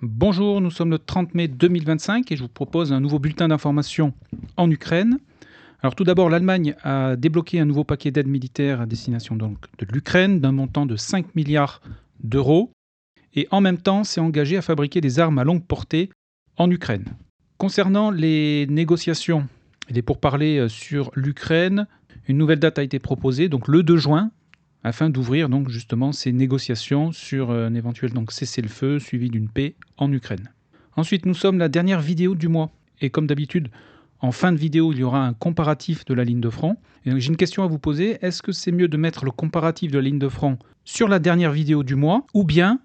Bonjour, nous sommes le 30 mai 2025 et je vous propose un nouveau bulletin d'information en Ukraine. Alors tout d'abord, l'Allemagne a débloqué un nouveau paquet d'aide militaire à destination donc de l'Ukraine d'un montant de 5 milliards d'euros et en même temps s'est engagé à fabriquer des armes à longue portée en Ukraine. Concernant les négociations et les pourparlers sur l'Ukraine, une nouvelle date a été proposée, donc le 2 juin, afin d'ouvrir donc justement ces négociations sur un éventuel donc cessez-le-feu suivi d'une paix en Ukraine. Ensuite, nous sommes la dernière vidéo du mois et comme d'habitude, en fin de vidéo, il y aura un comparatif de la ligne de front. Et donc, j'ai une question à vous poser, est-ce que c'est mieux de mettre le comparatif de la ligne de front sur la dernière vidéo du mois ou bien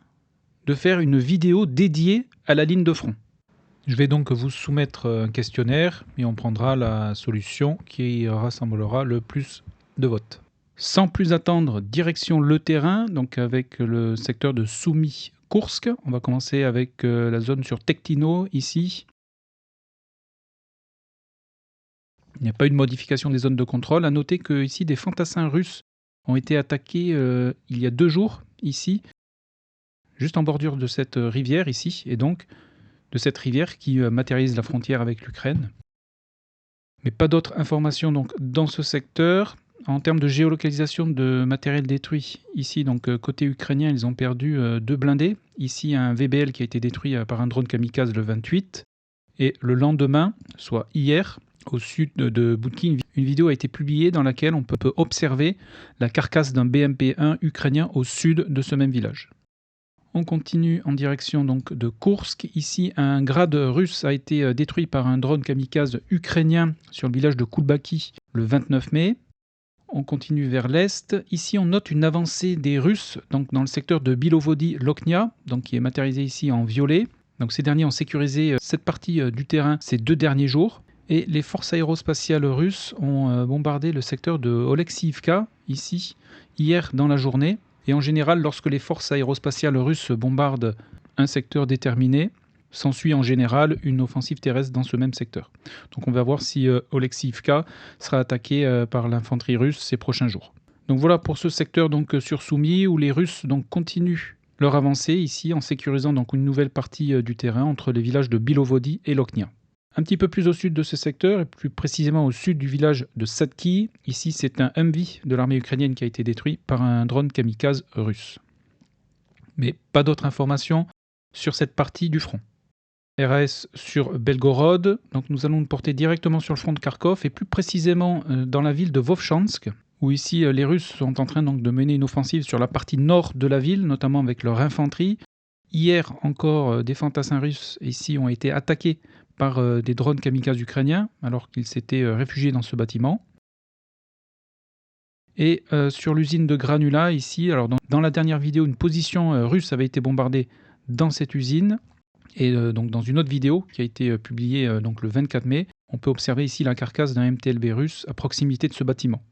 de faire une vidéo dédiée à la ligne de front? Je vais donc vous soumettre un questionnaire et on prendra la solution qui rassemblera le plus de votes. Sans plus attendre, direction le terrain, donc avec le secteur de Soumy-Koursk. On va commencer avec la zone sur Tektino, ici. Il n'y a pas eu de modification des zones de contrôle. À noter que ici, des fantassins russes ont été attaqués il y a 2 jours, ici, juste en bordure de cette rivière, ici, et donc de cette rivière qui matérialise la frontière avec l'Ukraine. Mais pas d'autres informations donc, dans ce secteur. En termes de géolocalisation de matériel détruit, ici, donc côté ukrainien, ils ont perdu 2 blindés. Ici, un VBL qui a été détruit par un drone kamikaze le 28. Et le lendemain, soit hier, au sud de Boutki, une vidéo a été publiée dans laquelle on peut observer la carcasse d'un BMP-1 ukrainien au sud de ce même village. On continue en direction donc de Koursk. Ici, un grade russe a été détruit par un drone kamikaze ukrainien sur le village de Koulbaki le 29 mai. On continue vers l'est. Ici, on note une avancée des Russes donc dans le secteur de Bilovody-Loknia, donc qui est matérialisé ici en violet. Donc ces derniers ont sécurisé cette partie du terrain ces 2 derniers jours. Et les forces aérospatiales russes ont bombardé le secteur de Oleksiivka, ici, hier dans la journée. Et en général, lorsque les forces aérospatiales russes bombardent un secteur déterminé, s'ensuit en général une offensive terrestre dans ce même secteur. Donc on va voir si Oleksiivka sera attaqué par l'infanterie russe ces prochains jours. Donc voilà pour ce secteur donc sur Soumy où les Russes donc continuent leur avancée ici en sécurisant donc une nouvelle partie du terrain entre les villages de Bilovody et Loknia. Un petit peu plus au sud de ce secteur, et plus précisément au sud du village de Sadki, ici c'est un Humvee de l'armée ukrainienne qui a été détruit par un drone kamikaze russe. Mais pas d'autres informations sur cette partie du front. RAS sur Belgorod, donc nous allons nous porter directement sur le front de Kharkov et plus précisément dans la ville de Vovchansk, où ici les Russes sont en train donc de mener une offensive sur la partie nord de la ville, notamment avec leur infanterie. Hier encore, des fantassins russes ici ont été attaqués par des drones kamikazes ukrainiens alors qu'ils s'étaient réfugiés dans ce bâtiment. Et sur l'usine de granulats ici, alors dans la dernière vidéo, une position russe avait été bombardée dans cette usine. Et donc dans une autre vidéo qui a été publiée donc le 24 mai, on peut observer ici la carcasse d'un MTLB russe à proximité de ce bâtiment.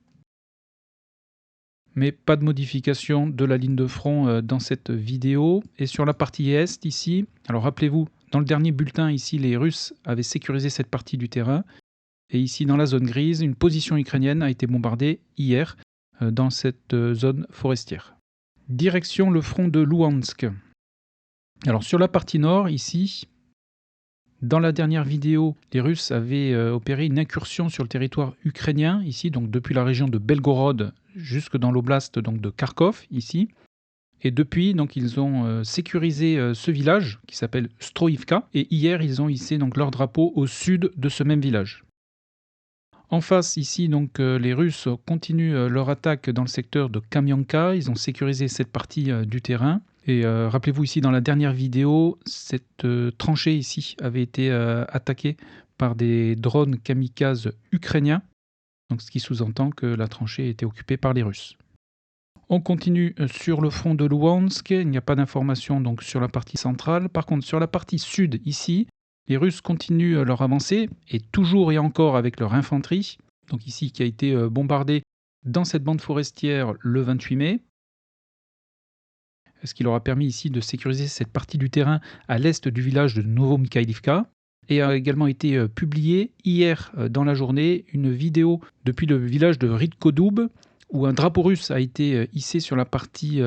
Mais pas de modification de la ligne de front dans cette vidéo. Et sur la partie est ici, alors rappelez-vous, dans le dernier bulletin ici, les Russes avaient sécurisé cette partie du terrain. Et ici, dans la zone grise, une position ukrainienne a été bombardée hier dans cette zone forestière. Direction le front de Luhansk. Alors sur la partie nord, ici, dans la dernière vidéo, les Russes avaient opéré une incursion sur le territoire ukrainien, ici, donc depuis la région de Belgorod jusque dans l'oblast donc de Kharkov, ici. Et depuis, donc, ils ont sécurisé ce village qui s'appelle Stroïvka. Et hier, ils ont hissé donc leur drapeau au sud de ce même village. En face, ici, donc, les Russes continuent leur attaque dans le secteur de Kamianka. Ils ont sécurisé cette partie du terrain. Et rappelez-vous ici dans la dernière vidéo, cette tranchée ici avait été attaquée par des drones kamikazes ukrainiens, donc ce qui sous-entend que la tranchée était occupée par les Russes. On continue sur le front de Luhansk, il n'y a pas d'informations donc sur la partie centrale. Par contre, sur la partie sud ici, les Russes continuent leur avancée, et toujours et encore avec leur infanterie, donc ici qui a été bombardée dans cette bande forestière le 28 mai. Ce qui leur a permis ici de sécuriser cette partie du terrain à l'est du village de Novomikhaïlivka. Et a également été publiée hier dans la journée une vidéo depuis le village de Ridkodoub où un drapeau russe a été hissé sur la partie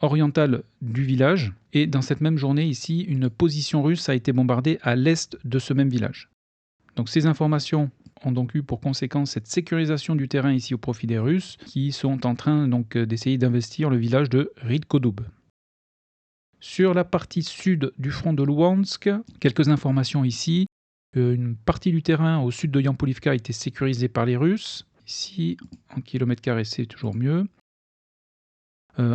orientale du village. Et dans cette même journée ici, une position russe a été bombardée à l'est de ce même village. Donc ces informations ont donc eu pour conséquence cette sécurisation du terrain ici au profit des Russes qui sont en train donc d'essayer d'investir le village de Rydkodoub. Sur la partie sud du front de Louhansk, quelques informations ici. Une partie du terrain au sud de Yampolivka a été sécurisée par les Russes. Ici, en kilomètres carrés, c'est toujours mieux.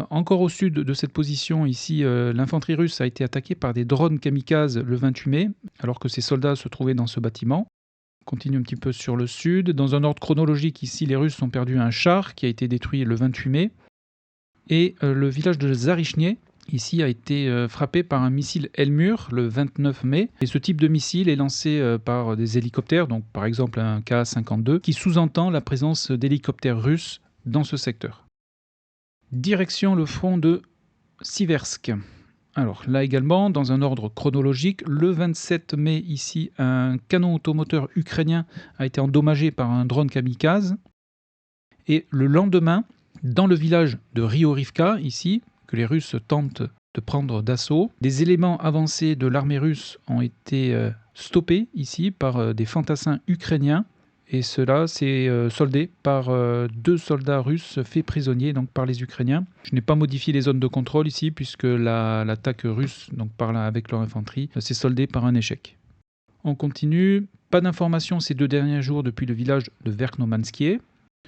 Encore au sud de cette position, ici, l'infanterie russe a été attaquée par des drones kamikazes le 28 mai, alors que ses soldats se trouvaient dans ce bâtiment. On continue un petit peu sur le sud. Dans un ordre chronologique, ici, les Russes ont perdu un char qui a été détruit le 28 mai. Et le village de Zarichny, ici, a été frappé par un missile Elmur le 29 mai. Et ce type de missile est lancé par des hélicoptères, donc par exemple un Ka-52, qui sous-entend la présence d'hélicoptères russes dans ce secteur. Direction le front de Siversk. Alors là également, dans un ordre chronologique, le 27 mai, ici, un canon automoteur ukrainien a été endommagé par un drone kamikaze. Et le lendemain, dans le village de Riorivka, ici, que les Russes tentent de prendre d'assaut, des éléments avancés de l'armée russe ont été stoppés ici par des fantassins ukrainiens. Et cela s'est soldé par 2 soldats russes faits prisonniers donc par les Ukrainiens. Je n'ai pas modifié les zones de contrôle ici puisque l'attaque russe donc avec leur infanterie s'est soldée par un échec. On continue. Pas d'informations ces 2 derniers jours depuis le village de Verkhnomanskie.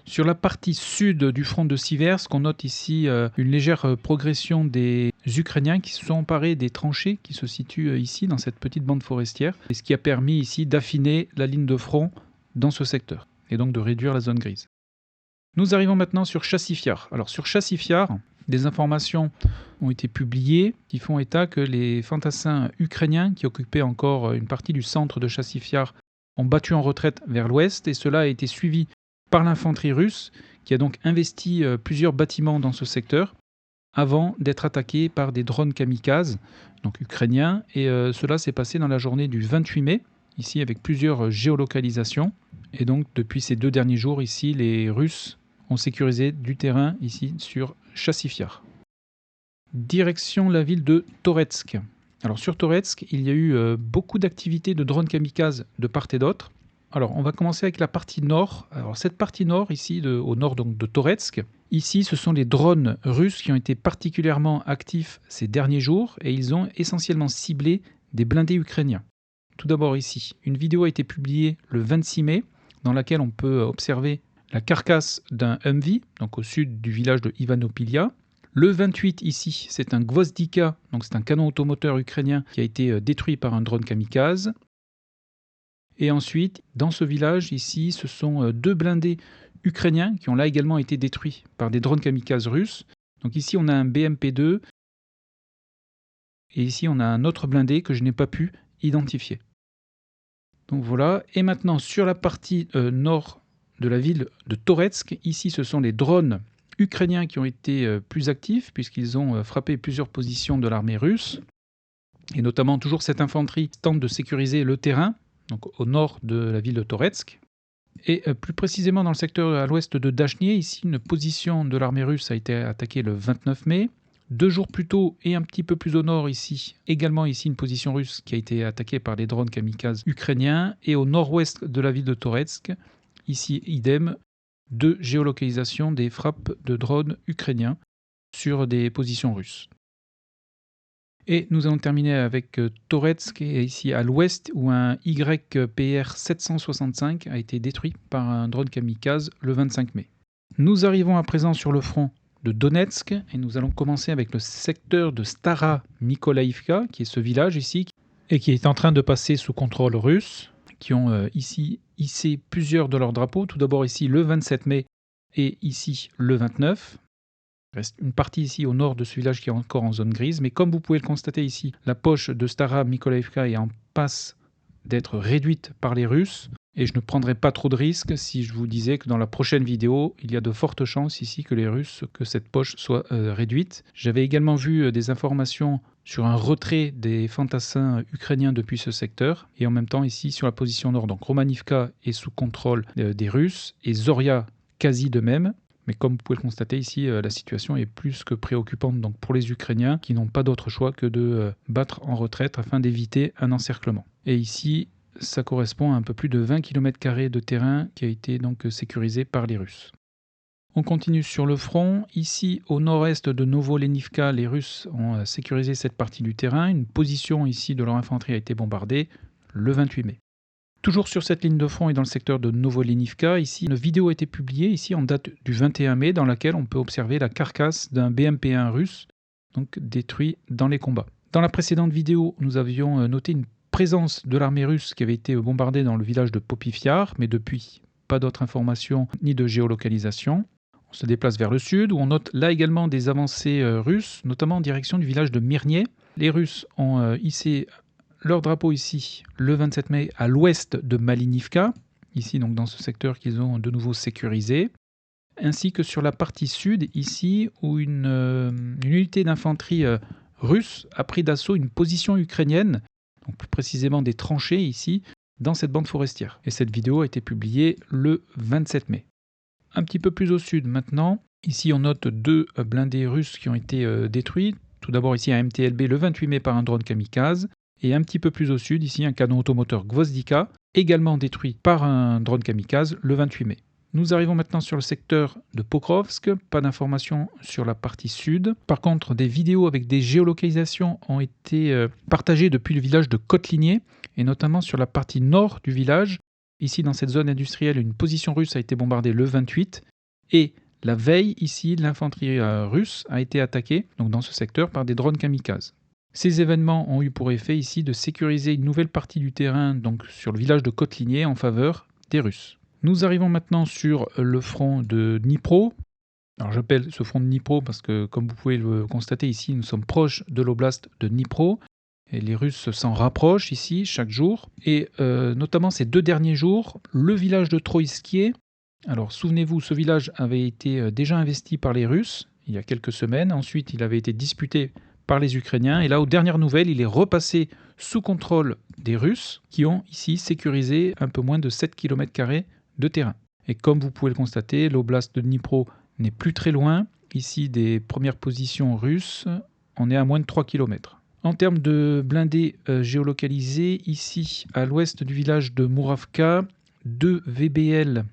Sur la partie sud du front de Siversk, on note ici une légère progression des Ukrainiens qui se sont emparés des tranchées qui se situent ici dans cette petite bande forestière. Et ce qui a permis ici d'affiner la ligne de front dans ce secteur, et donc de réduire la zone grise. Nous arrivons maintenant sur Chassifiar. Alors sur Chassifiar, des informations ont été publiées qui font état que les fantassins ukrainiens qui occupaient encore une partie du centre de Chassifiar ont battu en retraite vers l'ouest, et cela a été suivi par l'infanterie russe qui a donc investi plusieurs bâtiments dans ce secteur avant d'être attaqué par des drones kamikazes, donc ukrainiens, et cela s'est passé dans la journée du 28 mai, ici avec plusieurs géolocalisations. Et donc depuis ces 2 derniers jours, ici, les Russes ont sécurisé du terrain ici sur Chassifiar. Direction la ville de Toretsk. Alors sur Toretsk, il y a eu beaucoup d'activités de drones kamikazes de part et d'autre. Alors on va commencer avec la partie nord. Alors cette partie nord ici, au nord donc de Toretsk, ici ce sont les drones russes qui ont été particulièrement actifs ces derniers jours et ils ont essentiellement ciblé des blindés ukrainiens. Tout d'abord ici, une vidéo a été publiée le 26 mai dans laquelle on peut observer la carcasse d'un Humvee, donc au sud du village de Ivanopilia. Le 28 ici, c'est un Gvozdika, donc c'est un canon automoteur ukrainien qui a été détruit par un drone kamikaze. Et ensuite, dans ce village ici, ce sont 2 blindés ukrainiens qui ont là également été détruits par des drones kamikazes russes. Donc ici, on a un BMP-2 et ici, on a un autre blindé que je n'ai pas pu identifier. Donc voilà, et maintenant sur la partie nord de la ville de Toretsk, ici ce sont les drones ukrainiens qui ont été plus actifs puisqu'ils ont frappé plusieurs positions de l'armée russe, et notamment toujours cette infanterie tente de sécuriser le terrain, donc au nord de la ville de Toretsk. Et plus précisément dans le secteur à l'ouest de Dachny, ici une position de l'armée russe a été attaquée le 29 mai. 2 jours plus tôt et un petit peu plus au nord ici, également ici une position russe qui a été attaquée par des drones kamikazes ukrainiens. Et au nord-ouest de la ville de Toretsk, ici idem, 2 géolocalisations des frappes de drones ukrainiens sur des positions russes. Et nous allons terminer avec Toretsk, ici à l'ouest, où un YPR 765 a été détruit par un drone kamikaze le 25 mai. Nous arrivons à présent sur le front de Donetsk, et nous allons commencer avec le secteur de Stara Mykolaïvka, qui est ce village ici, et qui est en train de passer sous contrôle russe, qui ont ici hissé plusieurs de leurs drapeaux, tout d'abord ici le 27 mai et ici le 29. Il reste une partie ici au nord de ce village qui est encore en zone grise, mais comme vous pouvez le constater ici, la poche de Stara Mykolaïvka est en passe d'être réduite par les Russes. Et je ne prendrais pas trop de risques si je vous disais que dans la prochaine vidéo, il y a de fortes chances ici que cette poche soit réduite. J'avais également vu des informations sur un retrait des fantassins ukrainiens depuis ce secteur. Et en même temps ici sur la position nord, donc Romanivka est sous contrôle des Russes et Zoria quasi de même. Mais comme vous pouvez le constater ici, la situation est plus que préoccupante donc pour les Ukrainiens qui n'ont pas d'autre choix que de battre en retraite afin d'éviter un encerclement. Et ici, ça correspond à un peu plus de 20 km² de terrain qui a été donc sécurisé par les Russes. On continue sur le front. Ici, au nord-est de Novolenivka, les Russes ont sécurisé cette partie du terrain. Une position ici de leur infanterie a été bombardée le 28 mai. Toujours sur cette ligne de front et dans le secteur de Novolenivka, ici, une vidéo a été publiée ici en date du 21 mai dans laquelle on peut observer la carcasse d'un BMP-1 russe, donc détruit dans les combats. Dans la précédente vidéo, nous avions noté une présence de l'armée russe qui avait été bombardée dans le village de Popiv-Yar, mais depuis, pas d'autres informations ni de géolocalisation. On se déplace vers le sud où on note là également des avancées russes, notamment en direction du village de Myrnie. Les Russes ont hissé leur drapeau ici le 27 mai à l'ouest de Malinivka, ici donc dans ce secteur qu'ils ont de nouveau sécurisé, ainsi que sur la partie sud ici où une unité d'infanterie russe a pris d'assaut une position ukrainienne, donc plus précisément des tranchées ici, dans cette bande forestière. Et cette vidéo a été publiée le 27 mai. Un petit peu plus au sud maintenant, ici on note 2 blindés russes qui ont été détruits. Tout d'abord ici un MTLB le 28 mai par un drone kamikaze. Et un petit peu plus au sud, ici un canon automoteur Gvozdika, également détruit par un drone kamikaze le 28 mai. Nous arrivons maintenant sur le secteur de Pokrovsk, pas d'informations sur la partie sud. Par contre, des vidéos avec des géolocalisations ont été partagées depuis le village de Kotlinier, et notamment sur la partie nord du village. Ici, dans cette zone industrielle, une position russe a été bombardée le 28, et la veille, ici, l'infanterie russe a été attaquée, donc dans ce secteur, par des drones kamikazes. Ces événements ont eu pour effet ici de sécuriser une nouvelle partie du terrain, donc sur le village de Kotlinier, en faveur des Russes. Nous arrivons maintenant sur le front de Dnipro. Alors j'appelle ce front de Dnipro parce que, comme vous pouvez le constater ici, nous sommes proches de l'oblast de Dnipro. Et les Russes s'en rapprochent ici chaque jour. Et notamment ces 2 derniers jours, le village de Troïskié. Alors souvenez-vous, ce village avait été déjà investi par les Russes il y a quelques semaines. Ensuite, il avait été disputé par les Ukrainiens. Et là, aux dernières nouvelles, il est repassé sous contrôle des Russes qui ont ici sécurisé un peu moins de 7 km² de terrain. Et comme vous pouvez le constater, l'oblast de Dnipro n'est plus très loin. Ici, des premières positions russes, on est à moins de 3 km. En termes de blindés géolocalisés, ici, à l'ouest du village de Muravka, 2 VBL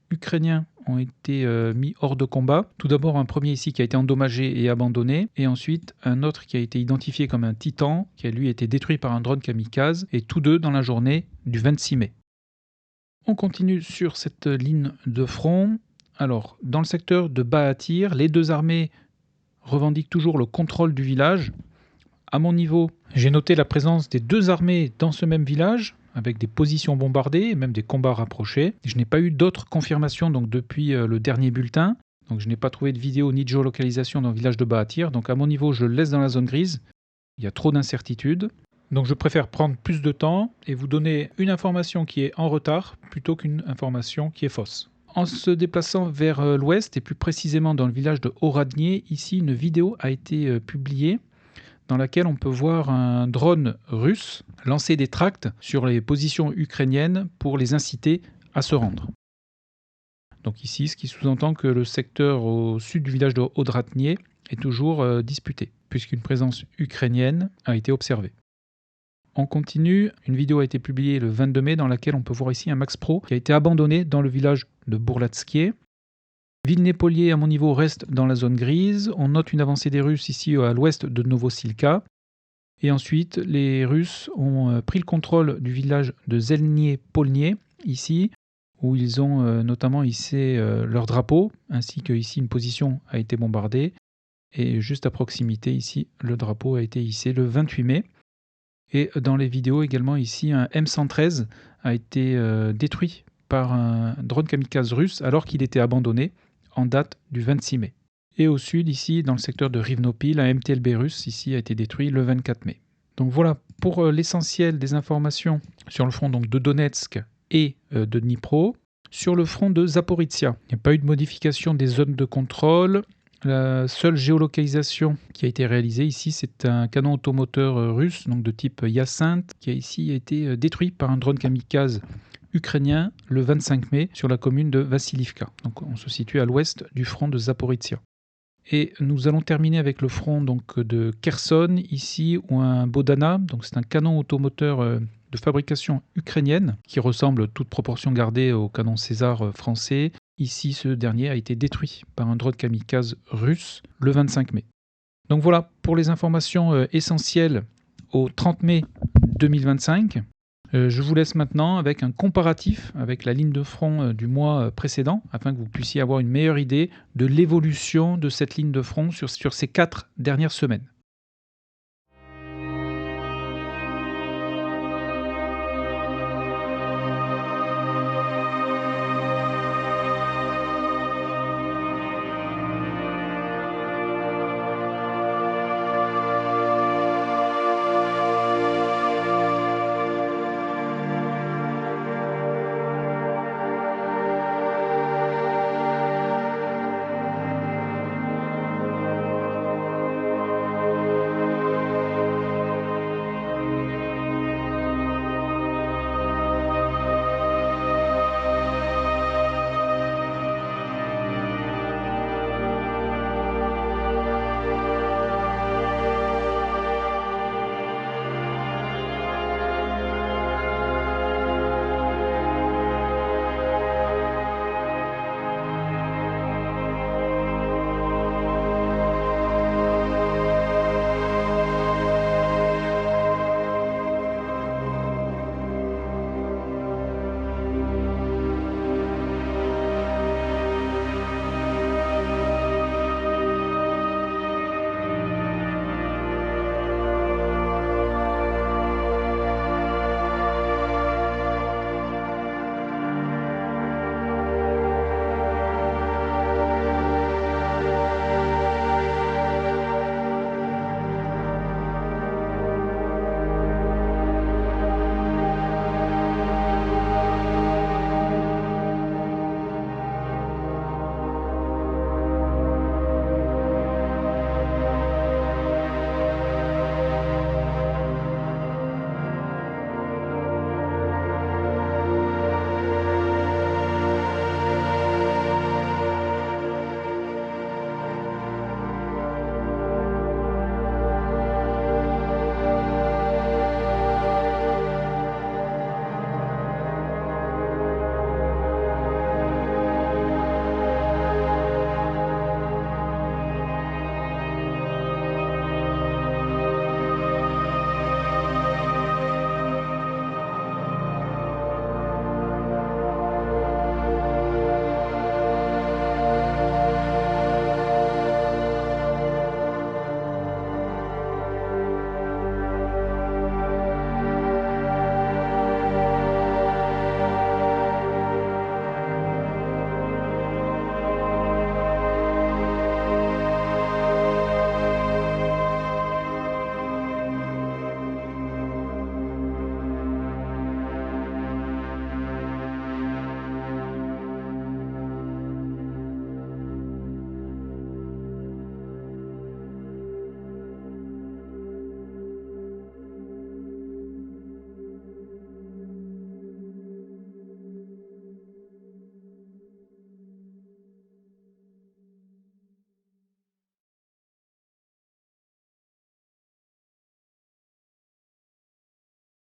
ukrainiens ont été mis hors de combat. Tout d'abord un premier ici qui a été endommagé et abandonné, et ensuite un autre qui a été identifié comme un Titan, qui a lui été détruit par un drone kamikaze, et tous 2 dans la journée du 26 mai. On continue sur cette ligne de front. Alors, dans le secteur de Bahatir, les 2 armées revendiquent toujours le contrôle du village. À mon niveau, j'ai noté la présence des 2 armées dans ce même village, avec des positions bombardées et même des combats rapprochés. Je n'ai pas eu d'autres confirmations donc, depuis le dernier bulletin. Donc je n'ai pas trouvé de vidéo ni de géolocalisation dans le village de Bahatir. Donc à mon niveau, je le laisse dans la zone grise. Il y a trop d'incertitudes. Donc je préfère prendre plus de temps et vous donner une information qui est en retard plutôt qu'une information qui est fausse. En se déplaçant vers l'ouest et plus précisément dans le village de Oradnier, ici une vidéo a été publiée dans laquelle on peut voir un drone russe lancer des tracts sur les positions ukrainiennes pour les inciter à se rendre. Donc ici, ce qui sous-entend que le secteur au sud du village de Odratnier est toujours disputé, puisqu'une présence ukrainienne a été observée. On continue, une vidéo a été publiée le 22 mai dans laquelle on peut voir ici un Max Pro qui a été abandonné dans le village de Bourlatskié. Vilnepolier, à mon niveau, reste dans la zone grise. On note une avancée des Russes ici à l'ouest de Novosilka. Et ensuite, les Russes ont pris le contrôle du village de Zelnier-Polnier, ici, où ils ont notamment hissé leur drapeau, ainsi que ici une position a été bombardée. Et juste à proximité, ici, le drapeau a été hissé le 28 mai. Et dans les vidéos également, ici, un M113 a été détruit par un drone kamikaze russe alors qu'il était abandonné en date du 26 mai. Et au sud, ici, dans le secteur de Rivnopil, un MTLB russe ici a été détruit le 24 mai. Donc voilà pour l'essentiel des informations sur le front donc, de Donetsk et de Dnipro. Sur le front de Zaporizhia, il n'y a pas eu de modification des zones de contrôle. La seule géolocalisation qui a été réalisée ici, c'est un canon automoteur russe donc de type Hyacinthe qui a ici été détruit par un drone kamikaze ukrainien le 25 mai sur la commune de Vassilivka. Donc on se situe à l'ouest du front de Zaporizhzhia. Et nous allons terminer avec le front donc, de Kherson, ici, où un Bodana, donc c'est un canon automoteur de fabrication ukrainienne, qui ressemble, toute proportion gardée, au canon César français. Ici, ce dernier a été détruit par un drone kamikaze russe le 25 mai. Donc voilà pour les informations essentielles au 30 mai 2025. Je vous laisse maintenant avec un comparatif avec la ligne de front du mois précédent, afin que vous puissiez avoir une meilleure idée de l'évolution de cette ligne de front sur ces 4 dernières semaines.